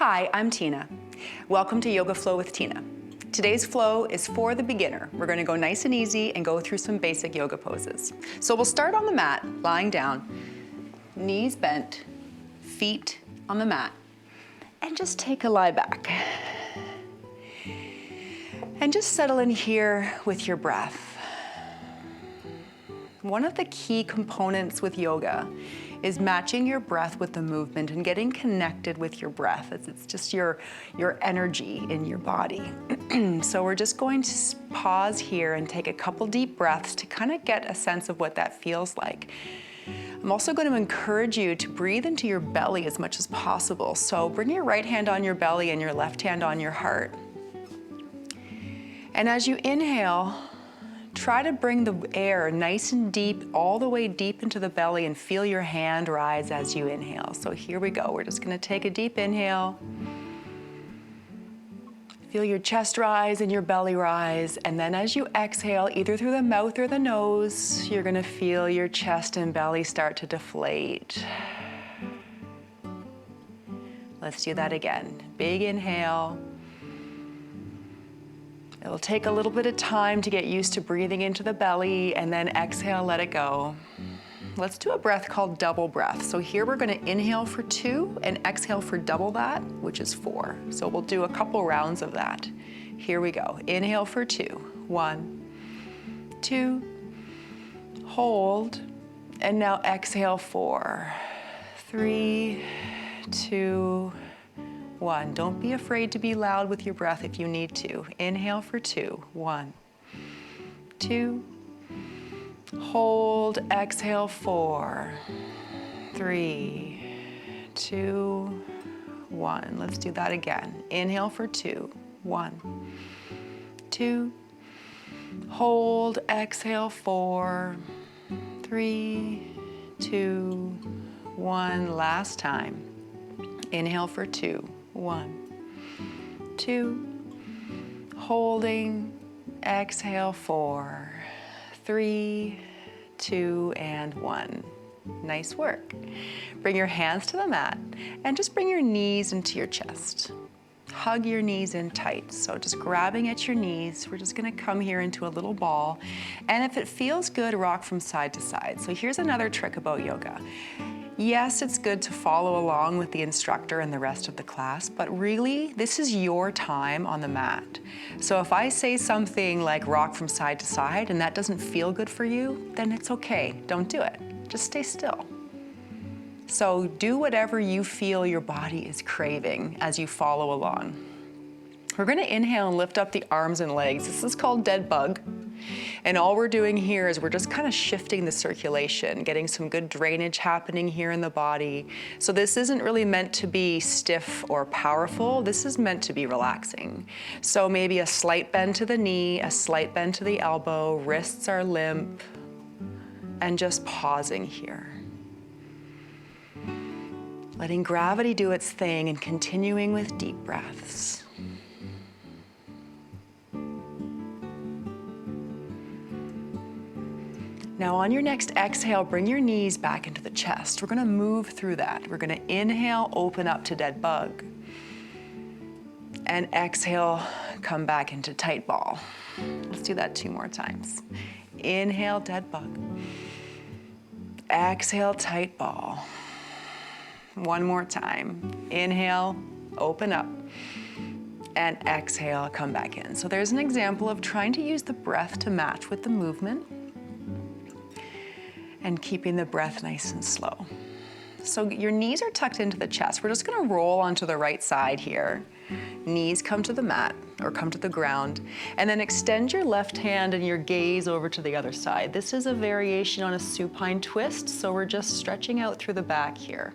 Hi, I'm Tina. Welcome to Yoga Flow with Tina. Today's flow is for the beginner. We're going to go nice and easy and go through some basic yoga poses. So we'll start on the mat, lying down, knees bent, feet on the mat, and just take a lie back. And just settle in here with your breath. One of the key components with yoga is matching your breath with the movement and getting connected with your breath. It's just your energy in your body. So we're just going to pause here and take a couple deep breaths to kind of get a sense of what that feels like. I'm also going to encourage you to breathe into your belly as much as possible. So bring your right hand on your belly and your left hand on your heart. And as you inhale, try to bring the air nice and deep, all the way deep into the belly, and feel your hand rise as you inhale. So here we go. We're just going to take a deep inhale. Feel your chest rise and your belly rise. And then as you exhale, either through the mouth or the nose, you're going to feel your chest and belly start to deflate. Let's do that again. Big inhale. It'll take a little bit of time to get used to breathing into the belly, and then exhale, let it go. Let's do a breath called double breath. So here we're going to inhale for 2 and exhale for double that, which is 4. So we'll do a couple rounds of that. Here we go. Inhale for 2. 1, 2, hold, and now exhale 4, 3, 2, 1. Don't be afraid to be loud with your breath if you need to. Inhale for 2. 1, 2, hold, exhale 4, 3, 2, 1. Let's do that again. Inhale for 2. 1, 2, hold, exhale 4, 3, 2, 1. Last time. Inhale for 2. 1, 2, holding, exhale 4, 3, 2, and 1. Nice work. Bring your hands to the mat and just bring your knees into your chest. Hug your knees in tight. So just grabbing at your knees, we're just going to come here into a little ball. And if it feels good, rock from side to side. So here's another trick about yoga. Yes, it's good to follow along with the instructor and the rest of the class, but really, this is your time on the mat. So if I say something like rock from side to side and that doesn't feel good for you, then it's okay. Don't do it. Just stay still. So do whatever you feel your body is craving as you follow along. We're going to inhale and lift up the arms and legs. This is called dead bug. And all we're doing here is we're just kind of shifting the circulation, getting some good drainage happening here in the body. So this isn't really meant to be stiff or powerful. This is meant to be relaxing. So maybe a slight bend to the knee, a slight bend to the elbow, wrists are limp, and just pausing here. Letting gravity do its thing and continuing with deep breaths. Now on your next exhale, bring your knees back into the chest. We're going to move through that. We're going to inhale, open up to dead bug. And exhale, come back into tight ball. Let's do that 2 more times. Inhale, dead bug. Exhale, tight ball. 1 more time. Inhale, open up. And exhale, come back in. So there's an example of trying to use the breath to match with the movement, and keeping the breath nice and slow. So your knees are tucked into the chest. We're just going to roll onto the right side here. Knees come to the mat or come to the ground, and then extend your left hand and your gaze over to the other side. This is a variation on a supine twist, so we're just stretching out through the back here.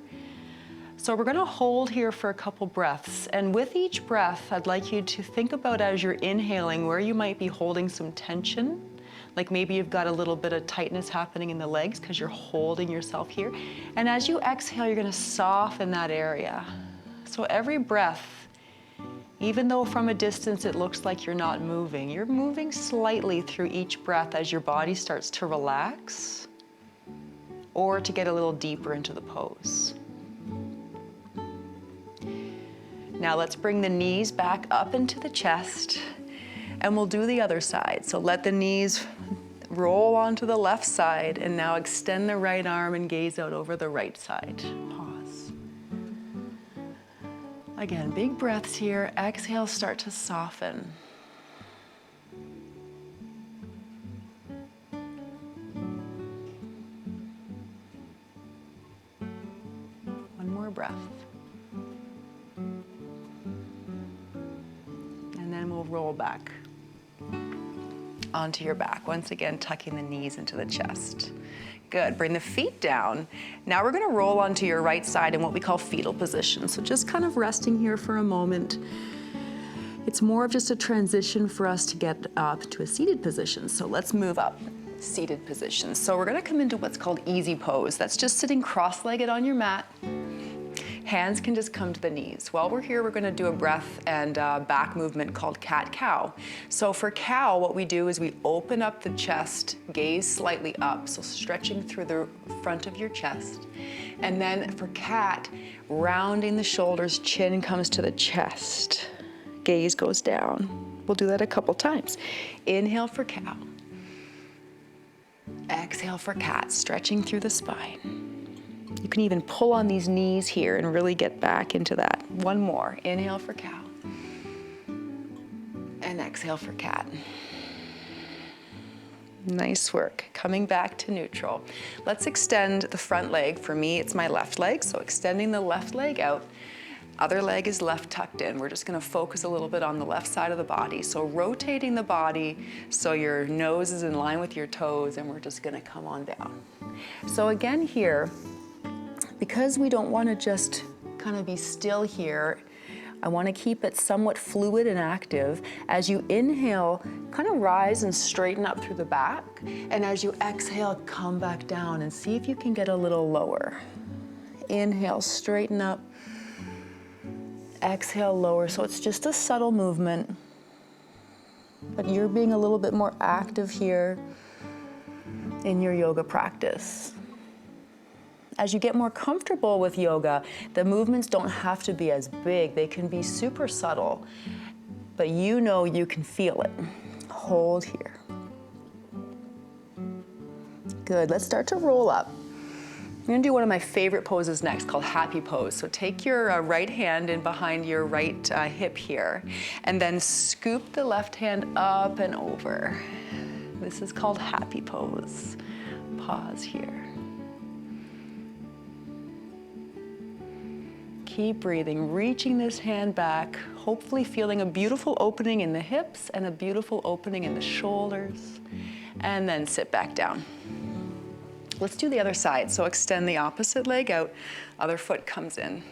So we're going to hold here for a couple breaths, and with each breath, I'd like you to think about as you're inhaling where you might be holding some tension. Like maybe you've got a little bit of tightness happening in the legs because you're holding yourself here. And as you exhale, you're going to soften that area. So every breath, even though from a distance it looks like you're not moving, you're moving slightly through each breath as your body starts to relax or to get a little deeper into the pose. Now let's bring the knees back up into the chest, and we'll do the other side. So let the knees roll onto the left side, and now extend the right arm and gaze out over the right side. Pause. Again, big breaths here. Exhale, start to soften. One more breath. And then we'll roll back onto your back. Once again, tucking the knees into the chest. Good, bring the feet down. Now we're gonna roll onto your right side in what we call fetal position. So just kind of resting here for a moment. It's more of just a transition for us to get up to a seated position. So let's move up, seated position. So we're gonna come into what's called easy pose. That's just sitting cross-legged on your mat. Hands can just come to the knees. While we're here, we're gonna do a breath and back movement called cat-cow. So for cow, what we do is we open up the chest, gaze slightly up, so stretching through the front of your chest. And then for cat, rounding the shoulders, chin comes to the chest, gaze goes down. We'll do that a couple times. Inhale for cow. Exhale for cat, stretching through the spine. You can even pull on these knees here and really get back into that. One more. Inhale for cow. And exhale for cat. Nice work. Coming back to neutral. Let's extend the front leg. For me, it's my left leg, so extending the left leg out. Other leg is left tucked in. We're just gonna focus a little bit on the left side of the body. So rotating the body so your nose is in line with your toes, and we're just gonna come on down. So again here, because we don't want to just kind of be still here, I want to keep it somewhat fluid and active. As you inhale, kind of rise and straighten up through the back. And as you exhale, come back down and see if you can get a little lower. Inhale, straighten up. Exhale, lower. So it's just a subtle movement, but you're being a little bit more active here in your yoga practice. As you get more comfortable with yoga, the movements don't have to be as big. They can be super subtle, but you know you can feel it. Hold here. Good, let's start to roll up. I'm gonna do one of my favorite poses next called happy pose. So take your right hand in behind your right hip here, and then scoop the left hand up and over. This is called happy pose. Pause here. Keep breathing, reaching this hand back, hopefully feeling a beautiful opening in the hips and a beautiful opening in the shoulders, and then sit back down. Let's do the other side. So extend the opposite leg out, other foot comes in.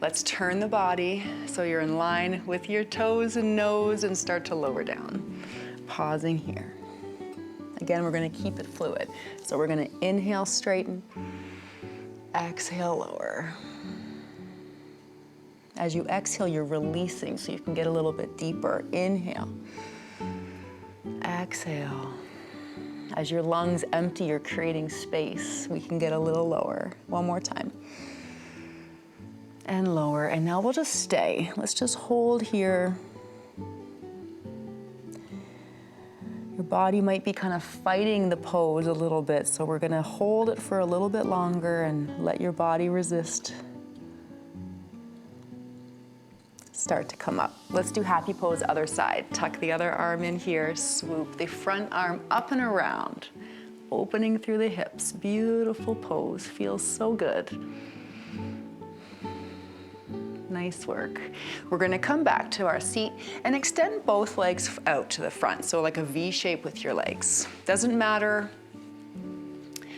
Let's turn the body so you're in line with your toes and nose and start to lower down. Pausing here. Again, we're gonna keep it fluid. So we're gonna inhale, straighten, exhale, lower. As you exhale, you're releasing so you can get a little bit deeper. Inhale, exhale. As your lungs empty, you're creating space. We can get a little lower. One more time. And lower, and now we'll just stay. Let's just hold here. Your body might be kind of fighting the pose a little bit, so we're gonna hold it for a little bit longer and let your body resist. Start to come up. Let's do happy pose, other side. Tuck the other arm in here, swoop the front arm up and around, opening through the hips. Beautiful pose, feels so good. Nice work. We're gonna come back to our seat and extend both legs out to the front, so like a V shape with your legs. Doesn't matter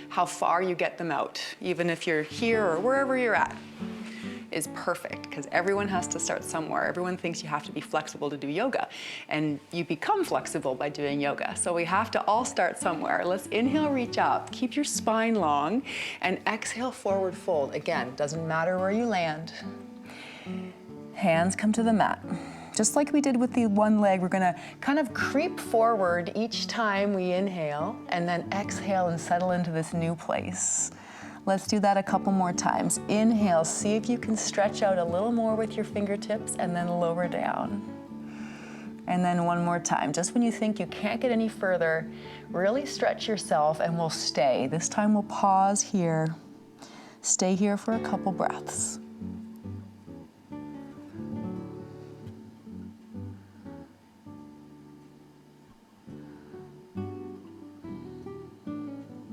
how far you get them out, even if you're here or wherever you're at, is perfect, because everyone has to start somewhere. Everyone thinks you have to be flexible to do yoga, and you become flexible by doing yoga. So we have to all start somewhere. Let's inhale, reach up, keep your spine long, and exhale, forward fold. Again, doesn't matter where you land. Hands come to the mat. Just like we did with the one leg, we're gonna kind of creep forward each time we inhale, and then exhale and settle into this new place. Let's do that a couple more times. Inhale, see if you can stretch out a little more with your fingertips and then lower down. And then one more time. Just when you think you can't get any further, really stretch yourself and we'll stay. This time we'll pause here. Stay here for a couple breaths.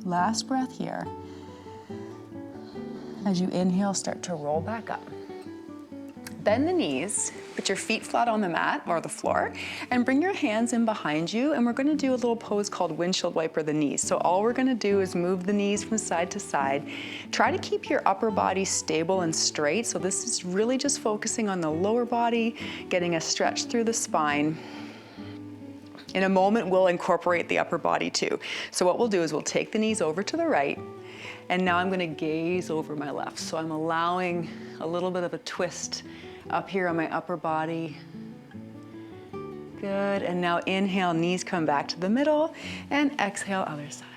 Last breath here. As you inhale, start to roll back up. Bend the knees, put your feet flat on the mat or the floor, and bring your hands in behind you, and we're gonna do a little pose called windshield wiper the knees. So all we're gonna do is move the knees from side to side. Try to keep your upper body stable and straight. So this is really just focusing on the lower body, getting a stretch through the spine. In a moment, we'll incorporate the upper body too. So what we'll do is we'll take the knees over to the right, and now I'm gonna gaze over my left. So I'm allowing a little bit of a twist up here on my upper body. Good, and now inhale, knees come back to the middle, and exhale, other side.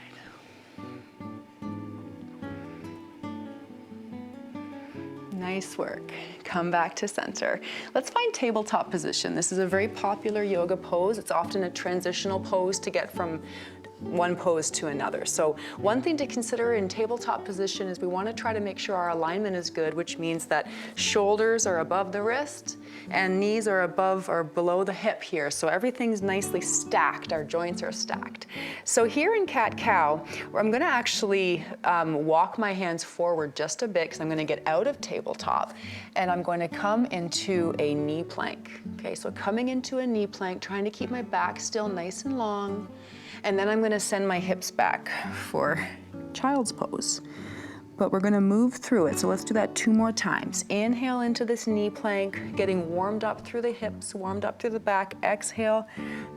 Nice work. Come back to center. Let's find tabletop position. This is a very popular yoga pose. It's often a transitional pose to get from one pose to another. So one thing to consider in tabletop position is we want to try to make sure our alignment is good, which means that shoulders are above the wrist and knees are above or below the hip here. So everything's nicely stacked, our joints are stacked. So here in cat-cow, where I'm gonna actually walk my hands forward just a bit because I'm gonna get out of tabletop and I'm going to come into a knee plank. Okay, so coming into a knee plank, trying to keep my back still nice and long. And then I'm gonna send my hips back for child's pose. But we're gonna move through it. So let's do that 2 more times. Inhale into this knee plank, getting warmed up through the hips, warmed up through the back. Exhale,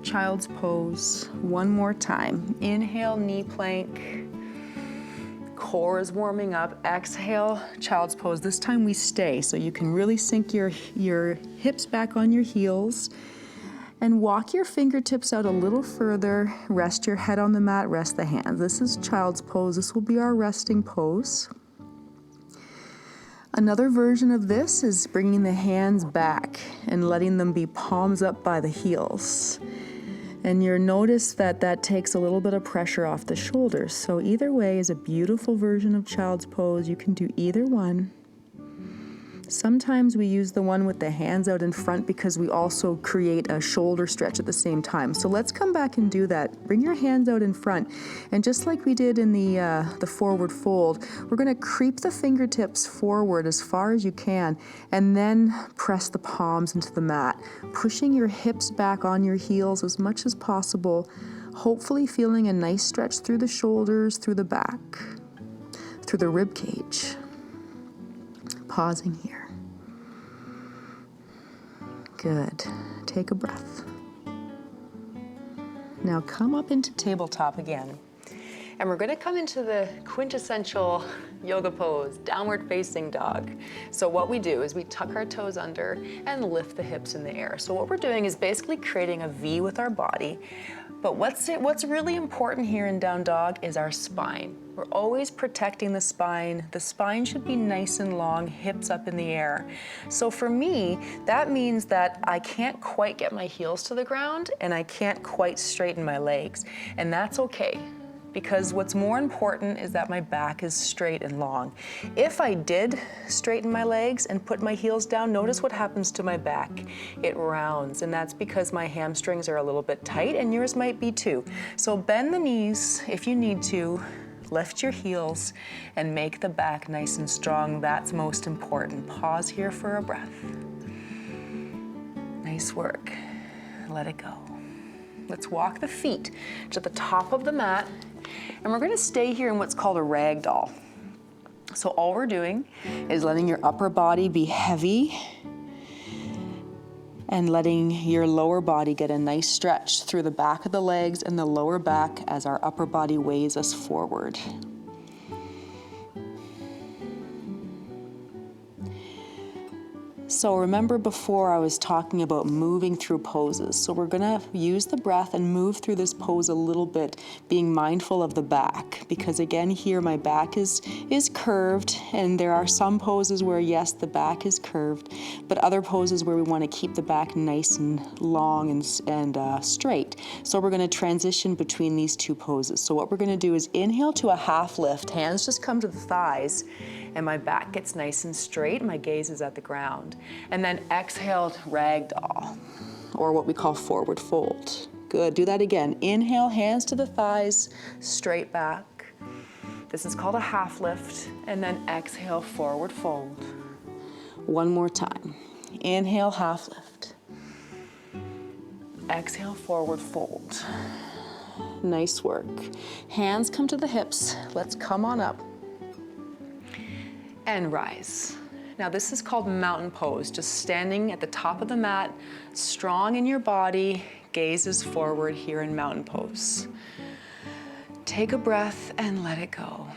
child's pose. 1 more time. Inhale, knee plank. Core is warming up. Exhale, child's pose. This time we stay, so you can really sink your hips back on your heels. And walk your fingertips out a little further. Rest your head on the mat, rest the hands. This is child's pose. This will be our resting pose. Another version of this is bringing the hands back and letting them be palms up by the heels. And you'll notice that that takes a little bit of pressure off the shoulders. So either way is a beautiful version of child's pose. You can do either one. Sometimes we use the one with the hands out in front because we also create a shoulder stretch at the same time. So let's come back and do that. Bring your hands out in front. And just like we did in the forward fold, we're gonna creep the fingertips forward as far as you can and then press the palms into the mat, pushing your hips back on your heels as much as possible, hopefully feeling a nice stretch through the shoulders, through the back, through the rib cage. Pausing here. Good. Take a breath. Now come up into tabletop again. And we're gonna come into the quintessential yoga pose, downward facing dog. So what we do is we tuck our toes under and lift the hips in the air. So what we're doing is basically creating a V with our body. But what's really important here in down dog is our spine. We're always protecting the spine. The spine should be nice and long, hips up in the air. So for me, that means that I can't quite get my heels to the ground and I can't quite straighten my legs. And that's okay, because what's more important is that my back is straight and long. If I did straighten my legs and put my heels down, notice what happens to my back. It rounds, and that's because my hamstrings are a little bit tight, and yours might be too. So bend the knees if you need to, lift your heels, and make the back nice and strong. That's most important. Pause here for a breath. Nice work. Let it go. Let's walk the feet to the top of the mat, and we're gonna stay here in what's called a rag doll. So all we're doing is letting your upper body be heavy and letting your lower body get a nice stretch through the back of the legs and the lower back as our upper body weighs us forward. So remember before I was talking about moving through poses. So we're gonna use the breath and move through this pose a little bit, being mindful of the back, because again here my back is curved, and there are some poses where yes, the back is curved, but other poses where we want to keep the back nice and long and straight. So we're gonna transition between these two poses. So what we're gonna do is inhale to a half lift, hands just come to the thighs, and my back gets nice and straight, my gaze is at the ground. And then exhale, ragdoll, or what we call forward fold. Good, do that again. Inhale, hands to the thighs, straight back. This is called a half lift. And then exhale, forward fold. One more time. Inhale, half lift. Exhale, forward fold. Nice work. Hands come to the hips. Let's come on up. And rise. Now this is called mountain pose, just standing at the top of the mat, strong in your body, gaze is forward here in mountain pose. Take a breath and let it go.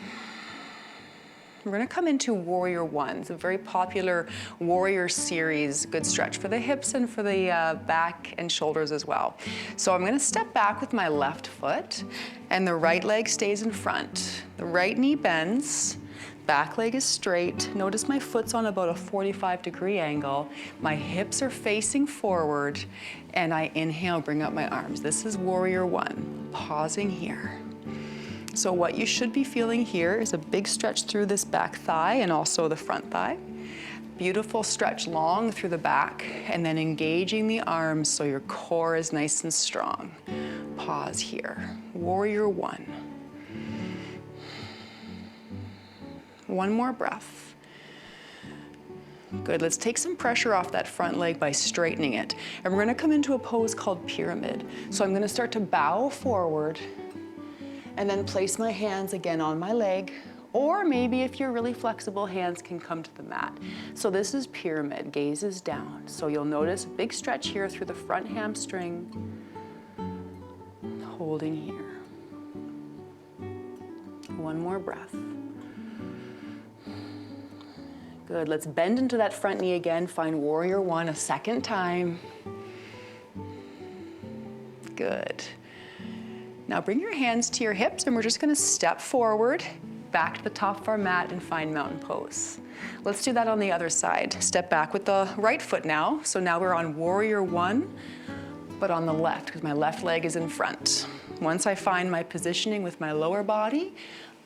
We're gonna come into Warrior One. It's a very popular warrior series, good stretch for the hips and for the back and shoulders as well. So I'm gonna step back with my left foot and the right leg stays in front. The right knee bends. Back leg is straight. Notice my foot's on about a 45-degree angle. My hips are facing forward, and I inhale, bring up my arms. This is Warrior One, pausing here. So what you should be feeling here is a big stretch through this back thigh and also the front thigh. Beautiful stretch long through the back, and then engaging the arms so your core is nice and strong. Pause here, Warrior One. One more breath. Good, let's take some pressure off that front leg by straightening it. And we're gonna come into a pose called pyramid. So I'm gonna start to bow forward and then place my hands again on my leg, or maybe if you're really flexible, hands can come to the mat. So this is pyramid, gaze is down. So you'll notice a big stretch here through the front hamstring, holding here. One more breath. Good, let's bend into that front knee again. Find Warrior One a second time. Good. Now bring your hands to your hips and we're just gonna step forward, back to the top of our mat and find mountain pose. Let's do that on the other side. Step back with the right foot now. So now we're on Warrior One, but on the left, because my left leg is in front. Once I find my positioning with my lower body,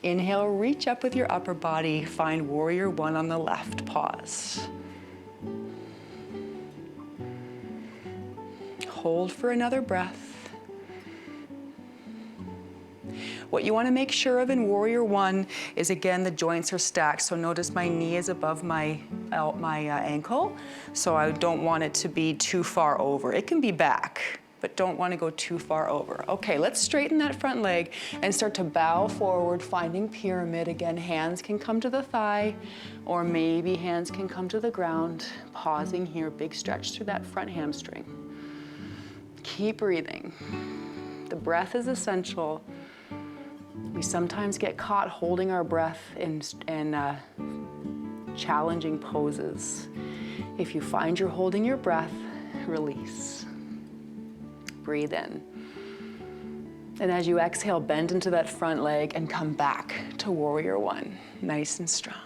inhale, reach up with your upper body, find Warrior One on the left, pause. Hold for another breath. What you want to make sure of in Warrior One is, again, the joints are stacked. So notice my knee is above my ankle, so I don't want it to be too far over. It can be back, but don't want to go too far over. Okay, let's straighten that front leg and start to bow forward, finding pyramid. Again, hands can come to the thigh, or maybe hands can come to the ground. Pausing here, big stretch through that front hamstring. Keep breathing. The breath is essential. We sometimes get caught holding our breath in challenging poses. If you find you're holding your breath, release. Breathe in. And as you exhale, bend into that front leg and come back to Warrior One, nice and strong.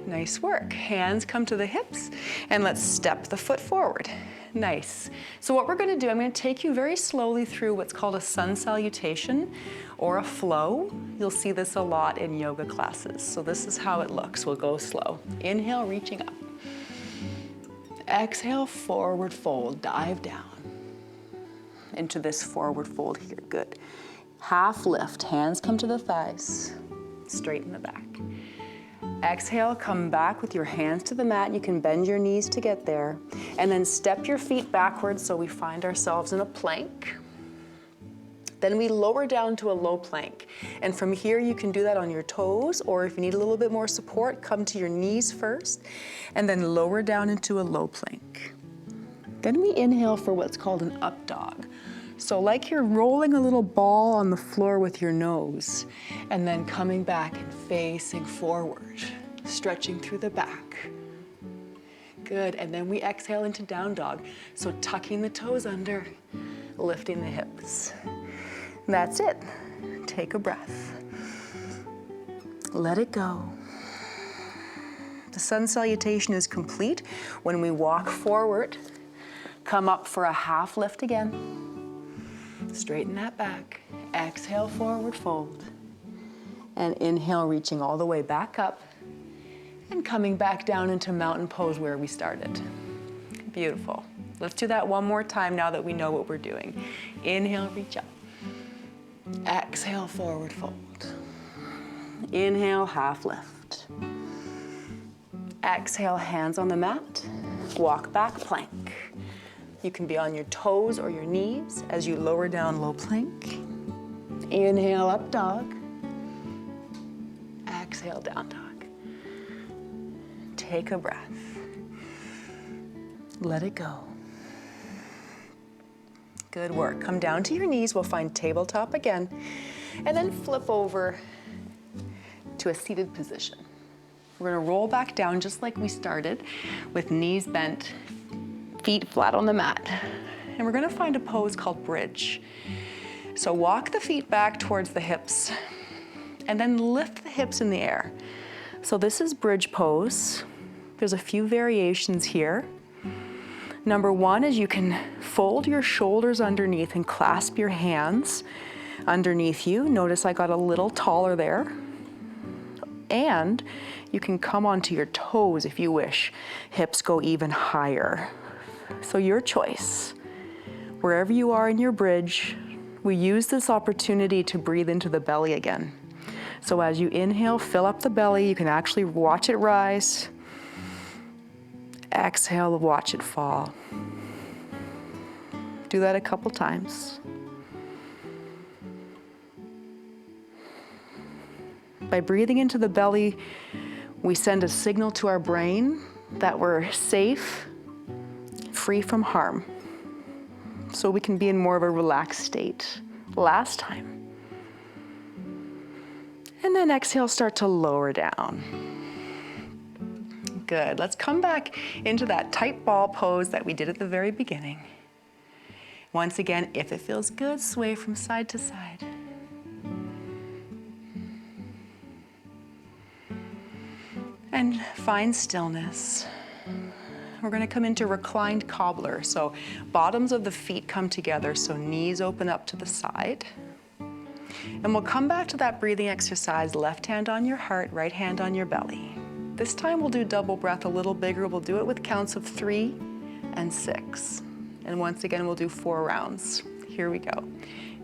Nice work. Hands come to the hips, and let's step the foot forward. Nice. So what we're gonna do, I'm gonna take you very slowly through what's called a sun salutation or a flow. You'll see this a lot in yoga classes. So this is how it looks. We'll go slow. Inhale, reaching up. Exhale, forward fold, dive down into this forward fold here, good. Half lift, hands come to the thighs, straighten the back. Exhale, come back with your hands to the mat. You can bend your knees to get there. And then step your feet backwards so we find ourselves in a plank. Then we lower down to a low plank. And from here, you can do that on your toes, or if you need a little bit more support, come to your knees first, and then lower down into a low plank. Then we inhale for what's called an up dog. So like you're rolling a little ball on the floor with your nose, and then coming back and facing forward, stretching through the back. Good, and then we exhale into down dog. So tucking the toes under, lifting the hips. That's it. Take a breath. Let it go. The sun salutation is complete when we walk forward, come up for a half lift again. Straighten that back. Exhale, forward fold. And inhale, reaching all the way back up and coming back down into mountain pose where we started. Beautiful. Let's do that one more time now that we know what we're doing. Inhale, reach up. Exhale, forward fold. Inhale, half lift. Exhale, hands on the mat. Walk back, plank. You can be on your toes or your knees as you lower down, low plank. Inhale, up dog. Exhale, down dog. Take a breath. Let it go. Good work. Come down to your knees. We'll find tabletop again. And then flip over to a seated position. We're gonna roll back down just like we started, with knees bent, feet flat on the mat. And we're gonna find a pose called bridge. So walk the feet back towards the hips and then lift the hips in the air. So this is bridge pose. There's a few variations here. Number one is you can fold your shoulders underneath and clasp your hands underneath you. Notice I got a little taller there. And you can come onto your toes if you wish. Hips go even higher. So your choice. Wherever you are in your bridge, we use this opportunity to breathe into the belly again. So as you inhale, fill up the belly. You can actually watch it rise. Exhale, watch it fall. Do that a couple times. By breathing into the belly, we send a signal to our brain that we're safe, free from harm. So we can be in more of a relaxed state. Last time. And then exhale, start to lower down. Good. Let's come back into that tight ball pose that we did at the very beginning. Once again, if it feels good, sway from side to side. And find stillness. We're going to come into reclined cobbler. So bottoms of the feet come together, so knees open up to the side. And we'll come back to that breathing exercise, left hand on your heart, right hand on your belly. This time we'll do double breath a little bigger. We'll do it with counts of 3 and 6. And once again, we'll do 4 rounds. Here we go.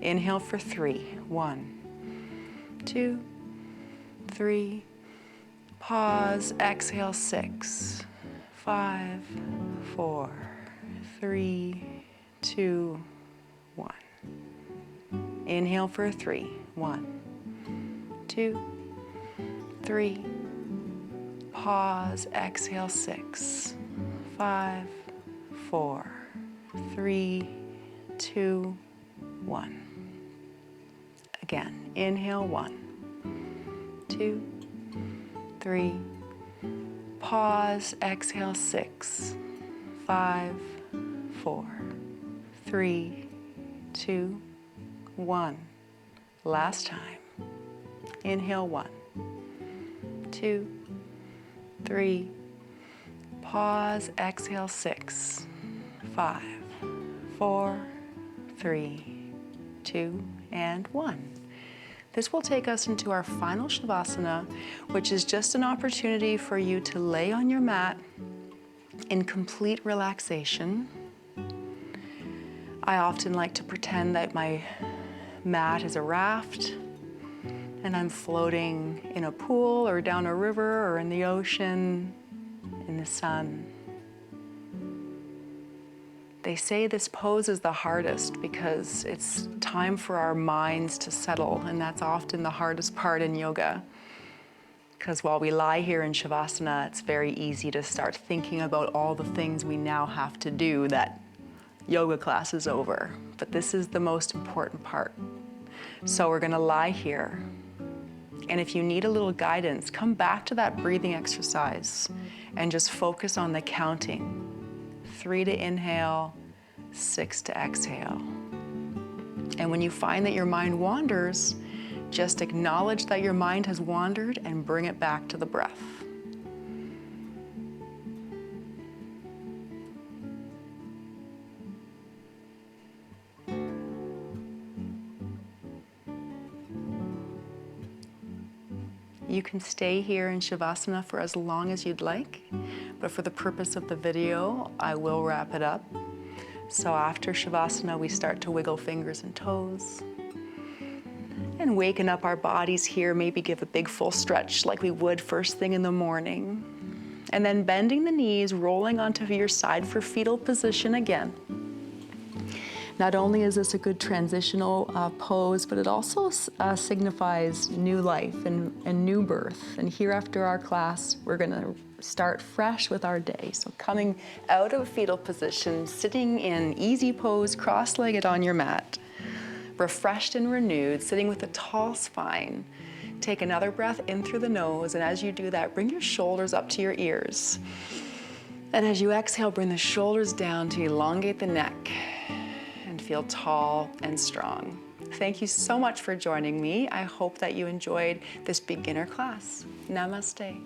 Inhale for 3. 1, 2, 3. Pause, exhale, 6, 5, 4, 3, 2, 1. Inhale for 3. 1, 2, 3. Pause, exhale, 6, 5, 4, 3, 2, 1. Again, inhale, 1, 2, 3. Pause, exhale, 6, 5, 4, 3, 2, 1. Last time. Inhale, 1, 2, 3. Pause, exhale, 6, 5, 4, 3, 2, and 1. This will take us into our final Shavasana, which is just an opportunity for you to lay on your mat in complete relaxation. I often like to pretend that my mat is a raft and I'm floating in a pool or down a river or in the ocean, in the sun. They say this pose is the hardest because it's time for our minds to settle, and that's often the hardest part in yoga. Because while we lie here in Shavasana, it's very easy to start thinking about all the things we now have to do that yoga class is over. But this is the most important part. So we're gonna lie here. And if you need a little guidance, come back to that breathing exercise and just focus on the counting. 3 to inhale, 6 to exhale. And when you find that your mind wanders, just acknowledge that your mind has wandered and bring it back to the breath. You can stay here in Shavasana for as long as you'd like, but for the purpose of the video, I will wrap it up. So after Shavasana, we start to wiggle fingers and toes. And waken up our bodies here, maybe give a big full stretch like we would first thing in the morning. And then bending the knees, rolling onto your side for fetal position again. Not only is this a good transitional pose, but it also signifies new life and new birth. And here after our class, we're gonna start fresh with our day. So coming out of fetal position, sitting in easy pose, cross-legged on your mat, refreshed and renewed, sitting with a tall spine. Take another breath in through the nose, and as you do that, bring your shoulders up to your ears. And as you exhale, bring the shoulders down to elongate the neck and feel tall and strong. Thank you so much for joining me. I hope that you enjoyed this beginner class. Namaste.